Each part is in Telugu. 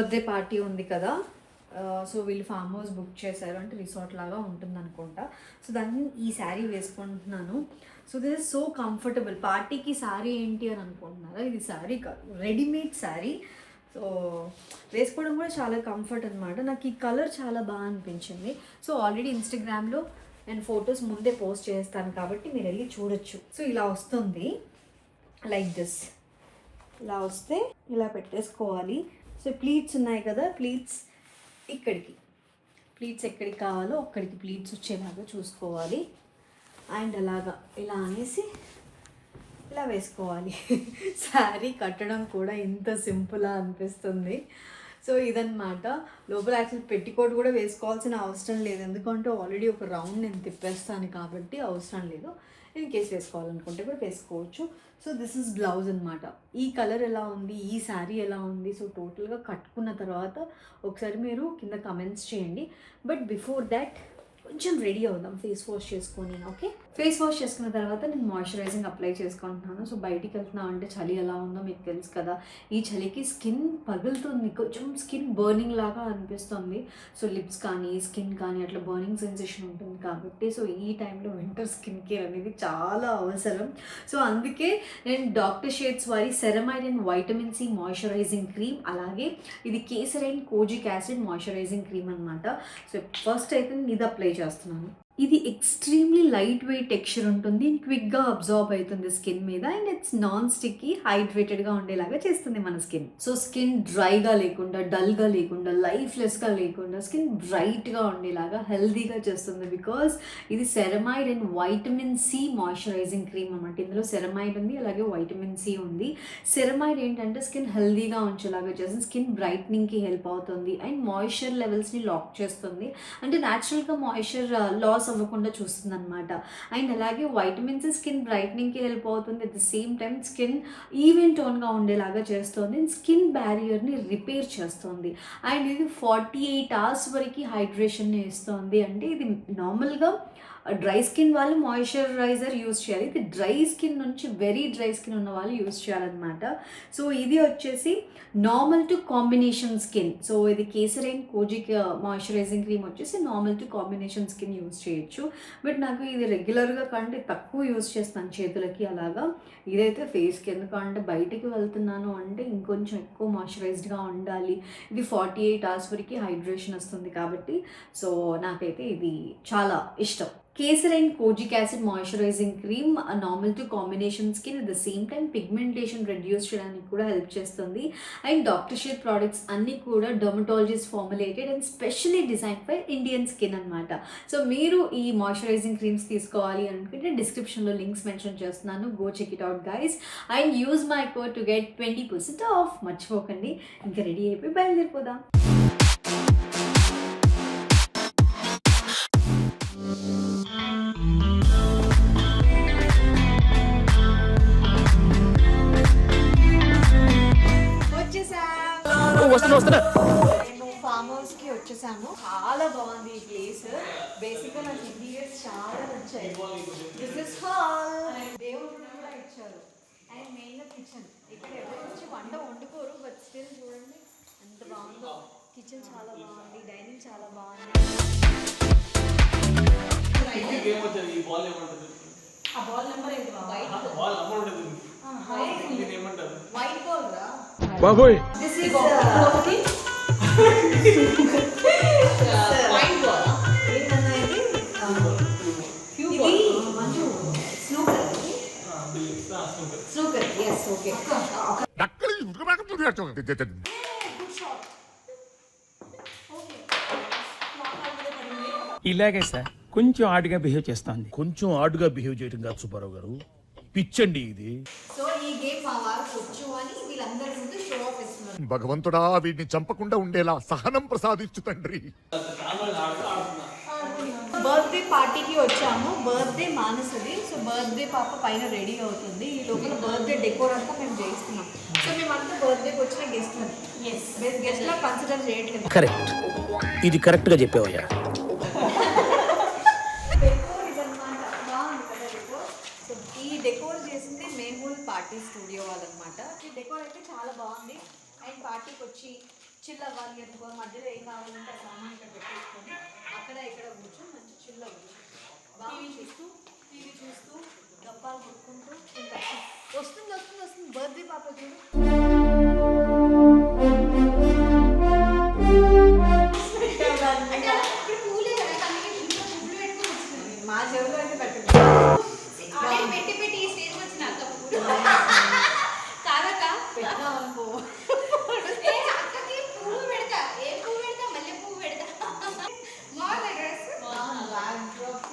బర్త్డే పార్టీ ఉంది కదా, సో వీళ్ళు ఫామ్ హౌస్ బుక్ చేశారు, అంటే రిసార్ట్ లాగా ఉంటుంది అనుకుంటా. సో దాన్ని ఈ శారీ వేసుకుంటున్నాను. So this is so comfortable. పార్టీకి శారీ ఏంటి అని అనుకుంటున్నారా? ఇది శారీ కాదు, రెడీమేడ్ శారీ. సో వేసుకోవడం కూడా చాలా కంఫర్ట్ అనమాట. నాకు ఈ కలర్ చాలా బాగా అనిపించింది. సో ఆల్రెడీ ఇన్స్టాగ్రామ్లో నేను ఫొటోస్ ముందే పోస్ట్ చేస్తాను కాబట్టి మీరు వెళ్ళి చూడొచ్చు. సో ఇలా వస్తుంది, లైక్ దిస్. ఇలా వస్తే ఇలా పెట్టేసుకోవాలి. సో ప్లీట్స్ ఉన్నాయి కదా, ప్లీట్స్ ఎక్కడికి కావాలో అక్కడికి ప్లీట్స్ వచ్చేలాగా చూసుకోవాలి. అండ్ అలాగా ఇలా అనేసి ఇలా వేసుకోవాలి. శారీ కట్టడం కూడా ఇంత సింపుల్గా అనిపిస్తుంది. సో ఇదన్నమాట. లోపల యాక్చువల్ పెట్టికోట్ కూడా వేసుకోవాల్సిన అవసరం లేదు, ఎందుకంటే ఆల్రెడీ ఒక రౌండ్ నేను తిప్పేస్తాను కాబట్టి అవసరం లేదు. ఇన్ కేస్ వేసుకోవాలనుకుంటే కూడా వేసుకోవచ్చు. సో దిస్ ఇస్ బ్లౌజ్ అనమాట. ఈ కలర్ ఎలా ఉంది, ఈ శారీ ఎలా ఉంది, సో టోటల్గా కట్టుకున్న తర్వాత ఒకసారి మీరు కింద కమెంట్స్ చేయండి. బట్ బిఫోర్ దాట్ కొంచెం రెడీ అవుదాం ఫేస్ వాష్ చేసుకొని. ఓకే, ఫేస్ వాష్ చేసుకున్న తర్వాత నేను మాయిశ్చరైజింగ్ అప్లై చేసుకుంటున్నాను. సో బయటికి వెళ్తున్నా అంటే చలి ఎలా ఉందో మీకు తెలుసు కదా. ఈ చలికి స్కిన్ పగులుతుంది, కొంచెం స్కిన్ బర్నింగ్ లాగా అనిపిస్తుంది. సో లిప్స్ కానీ స్కిన్ కానీ అట్లా బర్నింగ్ సెన్సేషన్ ఉంటుంది కాబట్టి సో ఈ టైంలో వింటర్ స్కిన్ కేర్ అనేది చాలా అవసరం. సో అందుకే నేను డాక్టర్ షేడ్స్ వారి ceramide and vitamin C moisturising cream, అలాగే ఇది కేసరైన్ కోజిక్ యాసిడ్ మాయిశ్చరైజింగ్ క్రీమ్ అనమాట. సో ఫస్ట్ అయితే నేను ఇది అప్లై చేస్తున్నాను. ఇది ఎక్స్ట్రీమ్లీ లైట్ వెయిట్ టెక్స్చర్ ఉంటుంది, క్విక్గా అబ్జార్బ్ అవుతుంది స్కిన్ మీద, అండ్ ఇట్స్ నాన్ స్టిక్కీ, హైడ్రేటెడ్గా ఉండేలాగా చేస్తుంది మన స్కిన్. సో స్కిన్ డ్రైగా లేకుండా, డల్గా లేకుండా, లైఫ్లెస్గా లేకుండా స్కిన్ బ్రైట్గా ఉండేలాగా హెల్దీగా చేస్తుంది. బికాస్ ఇది ceramide and vitamin C moisturising cream అనమాట. ఇందులో సెరమైడ్ ఉంది, అలాగే వైటమిన్ సి ఉంది. సెరమైడ్ ఏంటంటే స్కిన్ హెల్దీగా ఉంచేలాగా చేస్తుంది, స్కిన్ బ్రైట్నింగ్కి హెల్ప్ అవుతుంది, అండ్ మాయిశ్చర్ లెవెల్స్ని లాక్ చేస్తుంది, అంటే న్యాచురల్గా మాయిశ్చర్ లాస్ అవ్వకుండా చూస్తుంది అనమాట. అండ్ అలాగే వైటమిన్ సి స్కిన్ బ్రైట్నింగ్కి హెల్ప్ అవుతుంది, at the same time skin even టోన్గా ఉండేలాగా చేస్తుంది, స్కిన్ బ్యారియర్ని రిపేర్ చేస్తుంది. అండ్ ఇది 48 hours వరకు హైడ్రేషన్ని ఇస్తుంది. అంటే ఇది నార్మల్గా డ్రై స్కిన్ వాళ్ళు మాయిశ్చరైజర్ యూజ్ చేయాలి, ఇది డ్రై స్కిన్ నుంచి వెరీ డ్రై స్కిన్ ఉన్న వాళ్ళు యూజ్ చేయాలన్నమాట. సో ఇది వచ్చేసి normal to combination skin. So ఇది కేసరైన్ కోజిక్ మాయిశ్చరైజింగ్ క్రీమ్ వచ్చేసి normal to combination skin use చేయొచ్చు. బట్ నాకు ఇది రెగ్యులర్గా కంటే తక్కువ యూజ్ చేస్తాను చేతులకి అలాగా. ఇదైతే ఫేస్కి, ఎందుకంటే బయటికి వెళ్తున్నాను అంటే ఇంకొంచెం ఎక్కువ మాయిశ్చరైజ్డ్గా ఉండాలి. ఇది 48 hours వరకు హైడ్రేషన్ వస్తుంది కాబట్టి సో నాకైతే ఇది చాలా ఇష్టం. కేసరైన్ kojic acid moisturising cream normal to combination skin, at the same time pigmentation reduce చేయడానికి కూడా హెల్ప్ చేస్తుంది. అండ్ డాక్టర్ షేడ్ ప్రోడక్ట్స్ అన్నీ కూడా dermatologist formulated and specially design for Indian skin అనమాట. సో మీరు ఈ మాయిశ్చరైజింగ్ క్రీమ్స్ తీసుకోవాలి అనుకుంటే డిస్క్రిప్షన్లో లింక్స్ మెన్షన్ చేస్తున్నాను, go check it out guys and use my code to get 20% off. మర్చిపోకండి. ఇంకా రెడీ అయిపోయి బయలుదేరిపోదాం. మేము ఫామ్ హౌస్కి వచ్చేసాము. చాలా బాగుంది ఈ ప్లేస్. బేసిక్గా నాకు ఇంటీరియర్స్ చాలా నచ్చాయి. బిజినెస్ హాల్, దేవుడు కూడా ఇచ్చారు, అండ్ మెయిన్గా కిచెన్. ఇక్కడ ఎవరు వచ్చి వంట వండుకోరు, బట్ స్టిల్ చూడండి ఎంత బాగుందో. కిచెన్ చాలా బాగుంది, డైనింగ్ చాలా బాగుంది. ఆ బాల్ నెంబర్ ఏంటి? వైట్ బాల్ రా బాబోయ్. This is white ball. ఏంటన్నా ఇది? ఇది మంచు స్నూకర్. Snooker, yes, okay. డక్కలి ఉడకబాక చూడొచ్చు. Good shot. ఓకే, ఇలాగే సార్ కొంచెం ఆడుగా బిహేవ్ చేస్తాంది. కొంచెం ఆడుగా బిహేవ్ చేయడం కాదు సుబ్బారావు గారు, పిచ్చండి ఇది. సో ఈ గేమ్ మా వారికి వచ్చు అని వీళ్ళందరి ముందు షో ఆఫ్ ఇస్తున్నారు. భగవంతుడా వీడిని చంపకుండా ఉండేలా సహనం ప్రసాదించు తండ్రి. బర్త్డే పార్టీకి వచ్చాము. బర్త్డే మానసది. సో బర్త్డే పాప పైన రెడీ అవుతుంది. ఈ లోపల బర్త్డే డెకోర్ అంతా మేము చేస్తున్నాం. సో మేమంతా బర్త్డేకి వచ్చిన గెస్ట్లు. ఎస్, గెస్ట్ లా కన్సిడర్ చేయట్లేదు. కరెక్ట్, ఇది కరెక్ట్ గా చెప్పావయ్యా. డెకోర్ ఇదన్నమాట. బాగుంది కదా డెకోర్. సో ఈ డెకోర్ చేసింది మేమూల్ పార్టీ స్టూడియో వాళ్ళనమాట. ఈ డెకోర్ అయితే చాలా బాగుంది. అండ్ పార్టీకి వచ్చి చిల్ అవ్వాలి ఇంకో మధ్యలో ఏం కావాలంటే సామాన్ ఇక్కడ పెట్టేసుకొని అక్కడ ఇక్కడ కూర్చొని మంచి చిల్ల టీవీ చూస్తూ డబ్బాలు కొట్టుకుంటూ ఉంటారు. వస్తుంది బర్త్డే పాప చూడు. మా చెవులో అయితే పెట్టండి. పెట్టామనుకో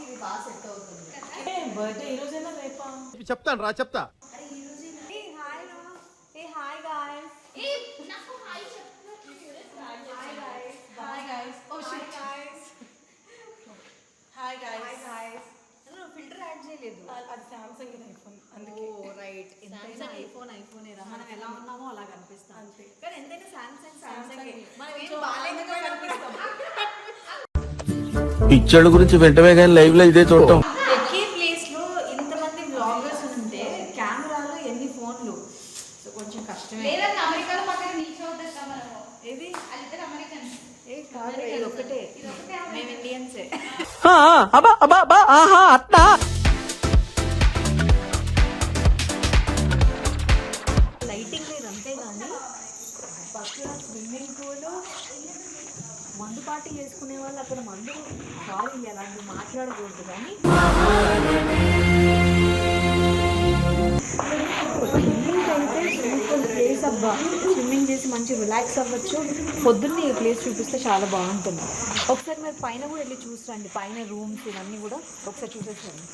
ఇది బాగా సెట్ అవుతుంది. బర్త్డే ఈ రోజైనా రేపా? చెప్తాను రా చెప్తా. ఫిల్టర్ యాడ్ చేయలేదు. అది సామ్సంగ్ ఐఫోన్ అందుకే. రైట్. ఎంతైనా ఐఫోన్ రా. మనం ఎలా ఉన్నామో అలా కనిపిస్తాం. కానీ ఎంతైనా సామ్సంగ్ మనం ఏం బాగాలేదుగా కనిపిస్తాం. పిచ్చోళ్ళ గురించి వెంటనే కానీ లైవ్ లో ఇదే చూడటం. ఒకే ప్లేస్ లో ఇంతమంది బ్లాగర్స్ ఉంటే కెమెరాలో ఎన్ని ఫోన్లు, సో కొంచెం కష్టమే. ఏది ఏ కాదు, ఇది ఒకటే. మేము ఇండియన్సే. లైటింగ్ లేదు అంతే కానీ పక్కన స్విమ్మింగ్ పూల్, మందు పార్టీ చేసుకునే వాళ్ళు అక్కడ మందు సారీ అలాంటి మాట్లాడకూడదు కానీ స్విమ్మింగ్ అయితే సూపర్ ప్లేస్ అబ్బా. స్విమ్మింగ్ చేసి మంచి రిలాక్స్ అవ్వచ్చు. పొద్దున్నే ఈ ప్లేస్ చూపిస్తే చాలా బాగుంటుంది. ఒకసారి మీరు పైన కూడా వెళ్ళి చూసిరండి. పైన రూమ్స్ ఇవన్నీ కూడా ఒకసారి చూసేసండి.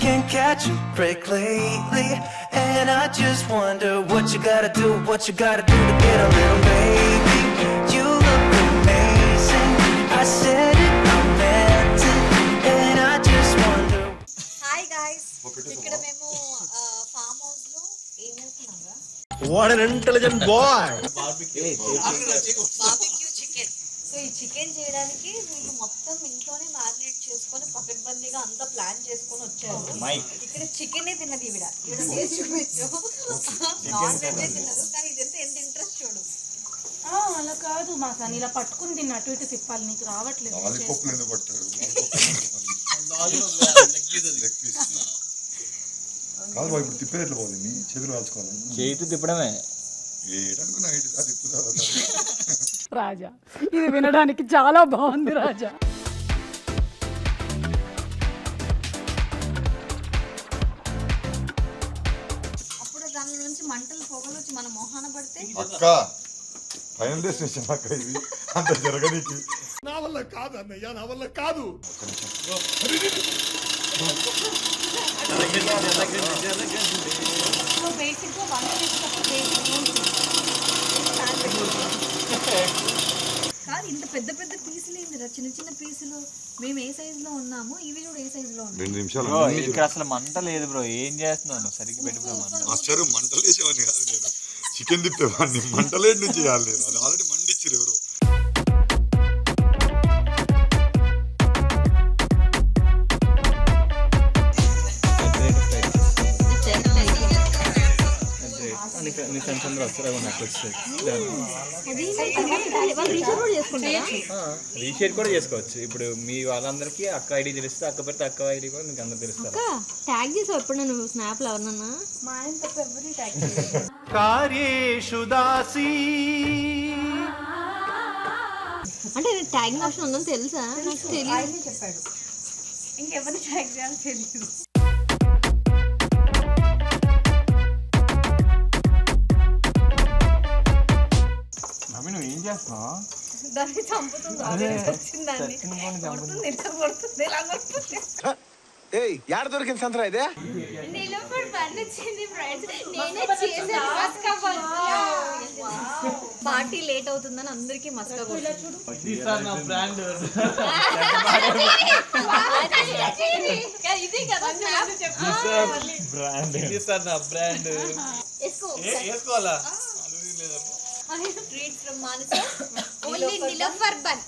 Can't catch a break lately, and I just wonder what you gotta do to get a little baby. You look amazing. I said it, I meant it, and I just wonder. Hi guys, ఇక్కడ మేము ఫామ్ హౌస్ లో ఏం చేస్తున్నాం? What N intelligent boy. Barbecue chicken. So ఈ చికెన్ చేయడానికి వీళ్ళు మొత్తం ఇంట్లోనే మ్యారినేట్ చేసుకొని పకడ్బందీగా అంతా ప్లాన్ చేసుకొని వచ్చారు. ఇక్కడ చికెనే తిన్నది ఈవిడ టేస్ట్ చూపించు. నాన్ వెజ్ తిన్నదు కానీ ఇదంతా ఎంత ఇంట్రెస్ట్ చూడు. అలా కాదు మా సన్, ఇలా పట్టుకుని దీన్ని అటు ఇటు తిప్పాలి. నీకు రావట్లేదు. కాదు ఇప్పుడు తిప్పేట్లు పోతుంది, చేతులు కాల్చుకోవాలి. చేతి తిప్పడమే ఏటనుకున్నా తిప్పుతా. రాజా, ఇది వినడానికి చాలా బాగుంది రాజా. అప్పుడు దాని నుంచి మంటలు పొగలు వచ్చి మన మొహాన పడితే అక్క ఫైనల్ డెస్టినేషన్ అక్క, ఇది అంత జరగనీకి నా వల్ల కాదు అన్నయ్య, నా వల్ల కాదు. బేసిక్గా వంట చేసేటప్పుడు కాదు ఇంత పెద్ద పెద్ద పీసులు ఏందిరా, చిన్న చిన్న పీసులు. మేము ఏ సైజ్ లో ఉన్నాము, ఇవి కూడా ఏ సైజ్ లో ఉన్నాయి. 2 నిమిషాలు బ్రో. ఇక్కడ అసలు మంట లేదు బ్రో. ఏం చేస్తున్నాను సరిగ్గా పెట్టుకున్నాను. మాస్టర్ మంటలేసేవాడిని కాదు నేను, చికెన్ తిప్పేవాడిని. మంటలేడు నుంచి చేయాలి నేను, అది ఆల్రెడీ మండిచ్చిరు ఎవరు. నీ ఫ్రెండ్స్ అందరూ వస్తారా నాకు వచ్చి రీషేర్ కూడా చేసుకోవచ్చు. ఇప్పుడు మీ వాళ్ళందరికీ అక్క ఐడి తెలిస్తే అక్క పెడితే అక్క ఐడి కూడా మీకు అందరు తెలుస్తారు. ట్యాగ్ చేసావు ఎప్పుడు నువ్వు స్నాప్ లో ఎవరన్నా? మా ఆయన తప్ప ఎవరి ట్యాగ్ కార్యేషు దాసి అంటే ట్యాగింగ్ ఆప్షన్ ఉందని తెలుసా? నాకు తెలియదు. ఆయనే చెప్పాడు, ఇంకెవరిని ట్యాగ్ చేయాలో తెలియదు. నువ్వు ఏం చేస్తున్నావు? దాన్ని చంపుతుంది, వచ్చిందాన్ని కొడుతుంది, ఇట్లా కొడుతుంది, ఇలా కొడుతుంది. యాడ దొరికింది సంతరా ఇదే? నిలబడి బండి వచ్చింది ఫ్రెండ్స్. నేనే చేశాను మస్కా పార్టీ లేట్ అవుతుందని అందరికీ మస్కా ఇది కదా బ్రాండ్ వేసుకోవాలా? Treats from Manasa only Niloufer bun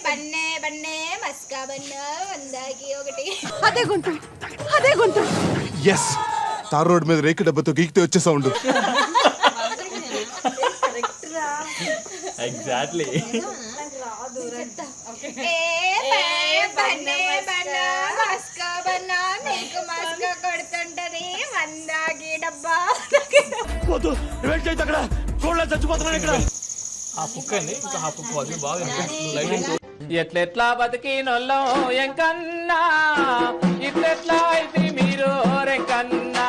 బన్నే బన్నే మస్కా బన్న వందకి ఒకటి. అదే గుంట ఎస్, తార్ రోడ్ మీద రేకు డబ్బతో గీకితే వచ్చే సౌండ్. ఎగ్జాక్ట్లీ. బన్నే బన్న మస్కా బన్న నీకు మస్కా కొడుతుంటది వందకి డబ్బా. అక్కడ చూడలే చచ్చిపోతున్నాను ఇక్కడ. ఆ కుక్క అండి, ఇంకా ఆ కుక్క అది బాగా ఎట్లెట్లా బతికినొల్లం ఎంకన్నా, ఇట్లెట్లా అయితే మీరు రెంకన్నా.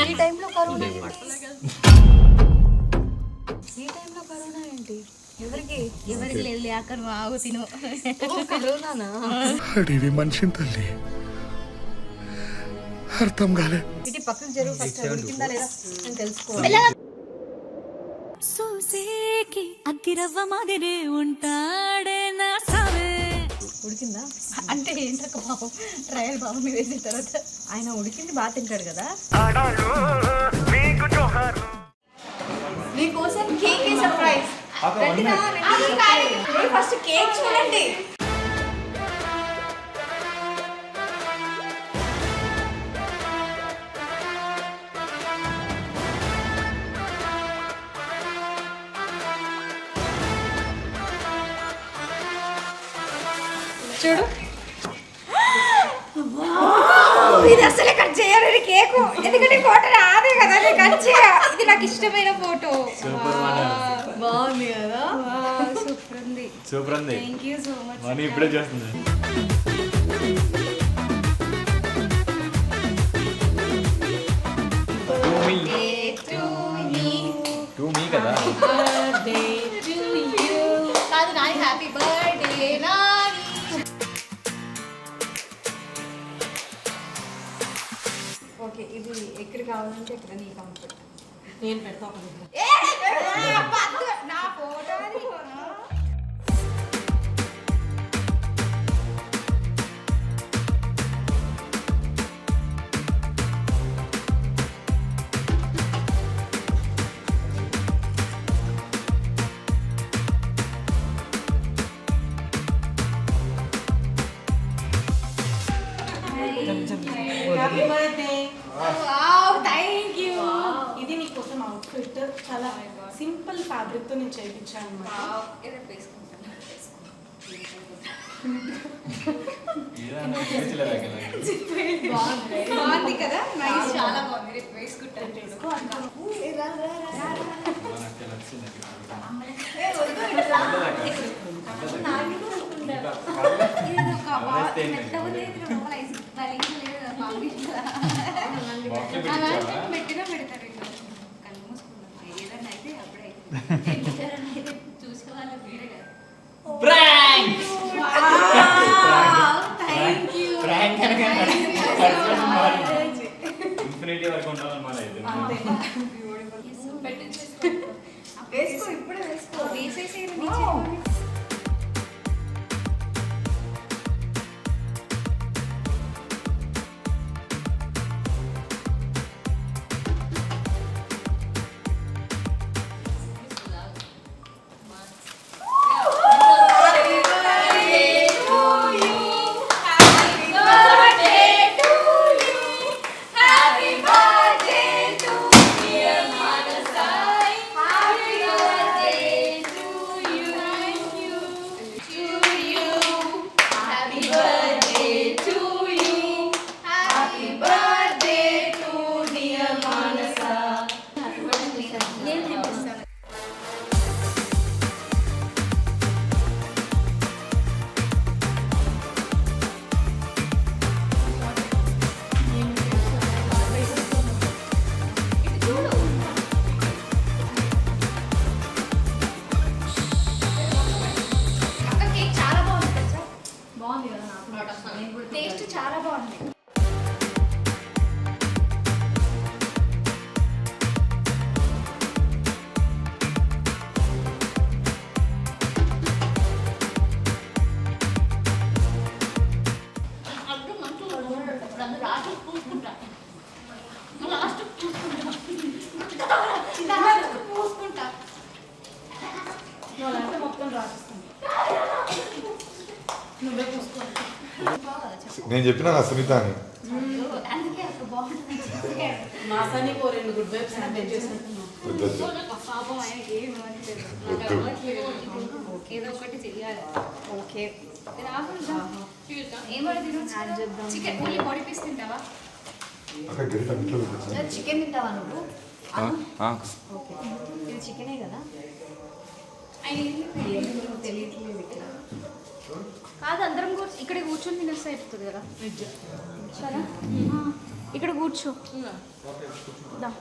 ఈ టైంలో కరోనా ఏంటి? ఎవరికి లేదు అక్కడ ఆగు తిను. కరోనానా? అడివి మనిషిని తల్లి అర్థం కాలే. ఇటు పక్కకు జరుగు, ఫస్ట్ ఉడికిందా లేదా అని తెలుసుకోవాలి. చూసేకి అగ్గిరవ్వ మాదిరే ఉంటాడే నా సావే. ఉడికిందా అంటే ఏంటక్క పాపం, ట్రయల్ బాబు మీద వేసిన తర్వాత ఆయన ఉడికింది బాగా తింటాడు కదా. మీకోసం కేక్ సర్ప్రైజ్. ఫస్ట్ కేక్ చూడండి. చూడు, ఇది అసలే కట్ చేయాలి కేకు, ఎందుకంటే ఫోటో రాదే కదా, నేను కట్ చేయ. ఇది నాకు ఇష్టమైన ఫోటో. బాగుంది కదా, సూపర్ ఉంది. సూపర్ ఉంది. Thank you so much. Money ఇప్పుడే చేస్తుంది. టూ మీ కదా. కాదు Nani, happy birthday Nani. Okay, ఇది ఎక్కడ కావాలంటే ఇక్కడ నీ కంఫర్ట్. నేను పెడతా ఒక దగ్గర. నా ఫోటో అది. Happy birthday. Wow, thank you. ఇది నీకోసం అవుట్ఫిట్ చాలా సింపుల్ ఫ్యాబ్రిక్ తో నేను చేయించాను అన్నమాట. బాగుంది కదా, నైస్, చాలా బాగుంది. రేపు వేసుకుంటాను. పెట్టినా పెడతారు ఇట్లా కళ్ళు మూసుకున్నాం. ఏదన్నా అయితే అప్పుడే చూసుకోవాలి మీరే కదా. Thank you. ఇన్ఫినిటీ వరకు ఉండాలన్నమాట. వేసుకో, ఇప్పుడే వేసుకో. వేసేసి Happy birthday to చాలా బాగుంది. వాళ్ళంటే మొత్తం రాసిస్తుంది. నువ్వే చూసుకో. నేను చెప్పినా నా సునీత అని అందుకే అక్క బాగుంటుంది. మా సన్ని కో 2 గుడ్ వైబ్స్ హ్యాండిల్ చేసినట్టున్నావు. పాపం ఆయనకి ఏం అవ్వట్లేదు. ఏదో ఒకటి చెయ్యాలి. Okay chicken only body piece తింటావా? అక్కడ గరిట ఇంట్లో పెట్టేసాను. చికెన్ తింటావా నువ్వు? ఆ, ఓకే, ఇది చికెనే కదా? ఆయన ఏమో తెలియట్లేదు ఇక్కడ. కాదు అందరం ఇక్కడ కూర్చొని తినేస్తే అయిపోతుంది కదా. ఇక్కడ కూర్చో దా.